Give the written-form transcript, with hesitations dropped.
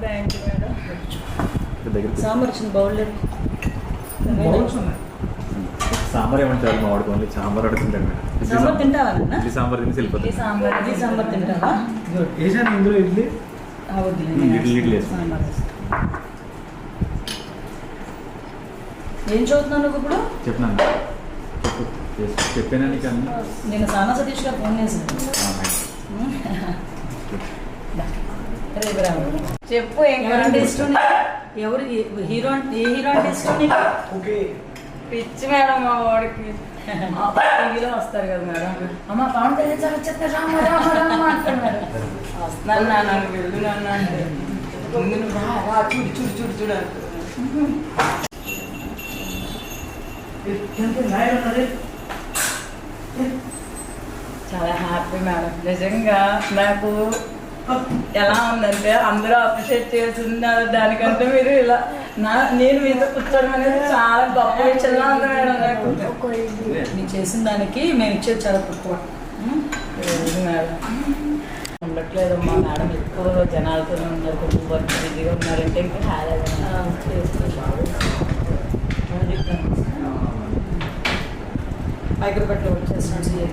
Thank you madam. Sambar వచ్చింది bowl sambar ఏమంటారు మా వాడికి ఓన్లీ సాంబార్ అడుగుతుంటాను మేడం. సాంబార్ తింటావా నాన్న? ఇడ్లీ సాంబార్ తిని వెళ్ళిపోతుంది. సాంబార్ తింటావా? వేసాను ఇందులో ఇడ్లీ. ఇడ్లీ వేస్తాను. సాంబార్ వేస్తా. ఏం చదువుతున్నావు నువ్వు ఇప్పుడు? చెప్పినాను చెప్పానా నీకు అన్ని? నేను సానా సతీష్ గారు ఫోన్ చేశాను. చెప్పు. ఎవరంటే ఇష్టం నీకు? ఎవరు హీరో? ఏ హీరో అంటే ఇష్టం నీకు? ఓకే. పిచ్చి మేడం మా వాడికి. టీవీలో వస్తారు కదా మేడం. అమ్మ పవన్ కళ్యాణ్ సార్ వచ్చేస్తారు రామ రామ రామ అంటారు మేడం. వస్తున్నాను నన్ను వెళ్ళు నన్ను అంటే ముందు నువ్వు రా చూడు చూడు చూడు చూడు అంటుంది. చాలా హ్యాపీ మేడం. నిజంగా నాకు ఎలా ఉందంటే అందరూ అప్రిషియేట్ చేస్తున్నారు. దానికంటే మీరు ఇలా నేను మీతో కూర్చోడం అనేది చాలా గొప్ప విషయంగా ఉంది మేడం. నాకు నేను చేసిన దానికి మేము ఇచ్చేది చాలా తక్కువ మేడం. ఉండట్లేదమ్మా మేడం, ఎక్కువ జనాలతో ఉన్నారు, కొంచెం వర్క్ బిజీగా ఉన్నారంటే ఇంకా హ్యాపీగా హైదరాబాద్లో వచ్చేస్తున్నాడు.